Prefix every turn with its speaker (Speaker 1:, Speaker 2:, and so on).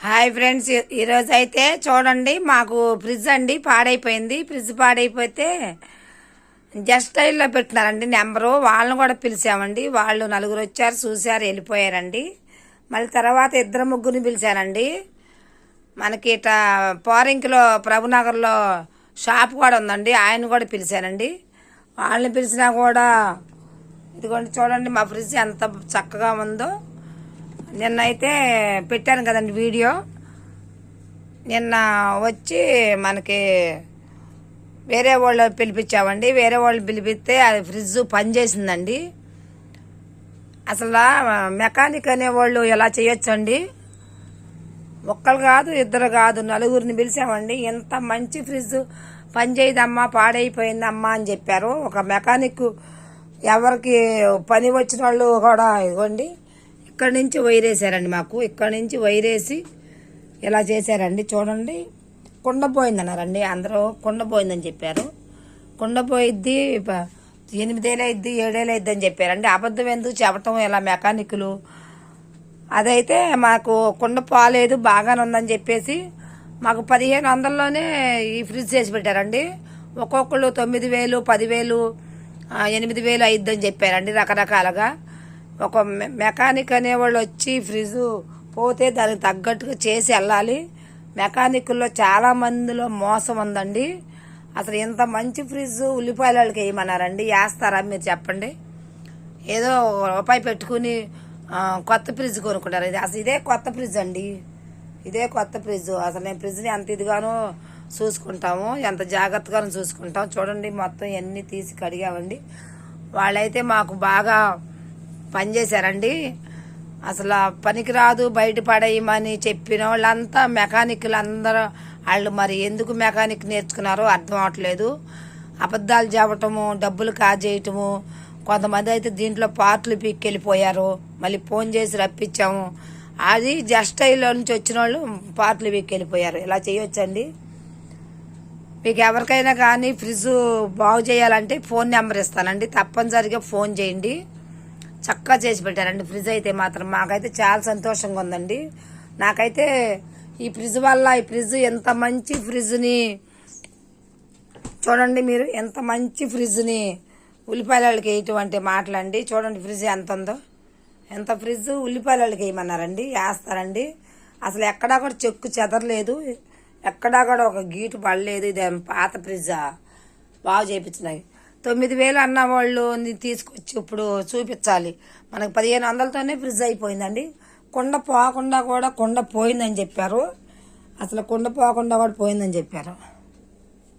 Speaker 1: Hi friends, ఈరోజు అయితే చూడండి, మాకు ఫ్రిడ్జ్ అండి పాడైపోయింది. ఫ్రిడ్జ్ పాడైపోతే జస్ట్ స్టైల్లో పెట్టినారండి నెంబరు. వాళ్ళని కూడా పిలిచామండి. వాళ్ళు నలుగురు వచ్చారు, చూశారు, వెళ్ళిపోయారండి. మళ్ళీ తర్వాత ఇద్దరు ముగ్గురిని పిలిచానండి. మనకి ఇట్లా పోరింకిలో ప్రభునగర్లో షాప్ కూడా ఉందండి, ఆయన కూడా పిలిచానండి. వాళ్ళని పిలిచినా కూడా ఇదిగోండి చూడండి మా ఫ్రిడ్జ్ ఎంత చక్కగా ఉందో. నిన్నైతే పెట్టాను కదండి వీడియో. నిన్న వచ్చి మనకి వేరే వాళ్ళు పిలిపించామండి. వేరే వాళ్ళు పిలిపిస్తే అది ఫ్రిడ్జ్ పనిచేసిందండి. అసలు మెకానిక్ అనేవాళ్ళు ఎలా చేయొచ్చండి? ఒక్కరు కాదు, ఇద్దరు కాదు, నలుగురిని పిలిచామండి. ఎంత మంచి ఫ్రిడ్జ్ పనిచేయదమ్మా, పాడైపోయిందమ్మా అని చెప్పారు. ఒక మెకానిక్ ఎవరికి పని వచ్చిన వాళ్ళు కూడా ఇవ్వండి ఇక్కడి నుంచి వైరేసారండి. మాకు ఇక్కడి నుంచి వైరేసి ఇలా చేశారండి. చూడండి, కుండ పోయిందన్నారండి. అందరూ కుండ పోయిందని చెప్పారు. కుండ పోయిద్ది 8 ఏళ్ళు అయిద్ది, 7 ఏళ్ళు అయిద్ది అని చెప్పారండి. అబద్ధం ఎందుకు చెప్పటం ఇలా మెకానిక్లు? అదైతే మాకు కుండ పోలేదు, బాగానే ఉందని చెప్పేసి మాకు 1500లోనే ఈ ఫ్రిడ్జ్ చేసి పెట్టారండి. ఒక్కొక్కళ్ళు 9000, 10,000, 8,000 అయిద్దని చెప్పారండి రకరకాలుగా. ఒక మెకానిక్ అనేవాళ్ళు వచ్చి ఫ్రిడ్జ్ పోతే దానికి తగ్గట్టుగా చేసి వెళ్ళాలి. మెకానిక్లో చాలా మందిలో మోసం ఉందండి. అసలు ఇంత మంచి ఫ్రిడ్జ్ ఉల్లిపాయలకి వేయమన్నారండి. వేస్తారా మీరు చెప్పండి? ఏదో రూపాయి పెట్టుకుని కొత్త ఫ్రిడ్జ్ కొనుక్కుంటారు. అసలు ఇదే కొత్త ఫ్రిడ్జ్ అండి, ఇదే కొత్త ఫ్రిడ్జ్. అసలు నేను ఫ్రిడ్జ్ని ఎంత ఇదిగానో చూసుకుంటాము, ఎంత జాగ్రత్తగానో చూసుకుంటాం. చూడండి, మొత్తం ఎన్ని తీసి కడిగామండి. వాళ్ళైతే మాకు బాగా పనిచేశారండి. అసలు పనికిరాదు, బయట పడేయమని చెప్పిన వాళ్ళంతా మెకానిక్లు అందరూ. వాళ్ళు మరి ఎందుకు మెకానిక్ నేర్చుకున్నారో అర్థం అవట్లేదు. అబద్ధాలు చెప్పటము, డబ్బులు కాజేయటము. కొంతమంది అయితే దీంట్లో పార్ట్లు పీక్కెళ్ళిపోయారు. మళ్ళీ ఫోన్ చేసి రప్పించాము. అది జస్ట్ స్టైల్లో నుంచి వచ్చిన వాళ్ళు పార్ట్లు పీక్కెళ్ళిపోయారు. ఇలా చేయొచ్చండి? మీకు ఎవరికైనా కానీ ఫ్రిడ్జ్ బాగు చేయాలంటే ఫోన్ నెంబర్ ఇస్తానండి, తప్పనిసరిగా ఫోన్ చేయండి. చక్కగా చేసి పెట్టారండి ఫ్రిడ్జ్ అయితే మాత్రం. మాకైతే చాలా సంతోషంగా ఉందండి. నాకైతే ఈ ఫ్రిడ్జ్ వల్ల, ఈ ఫ్రిడ్జ్ ఎంత మంచి ఫ్రిడ్జ్ని చూడండి మీరు, ఎంత మంచి ఫ్రిడ్జ్ని ఉల్లిపాయలకి వేయటం మాటలండి. చూడండి ఫ్రిడ్జ్ ఎంత ఉందో. ఎంత ఫ్రిడ్జ్ ఉల్లిపాయలకి వేయమన్నారండి, వేస్తారండి. అసలు ఎక్కడా కూడా చెక్కు చెదరలేదు, ఎక్కడా కూడా ఒక గీటు పడలేదు. ఇది పాత ఫ్రిడ్జా, బాగు చేయించినాయి. 9,000 అన్న వాళ్ళు తీసుకొచ్చి ఇప్పుడు చూపించాలి. మనకు 1500తోనే ఫ్రిడ్జ్ అయిపోయిందండి. కుండ పోకుండా కూడా కుండ పోయిందని చెప్పారు. అసలు కుండ పోకుండా కూడా పోయిందని చెప్పారు.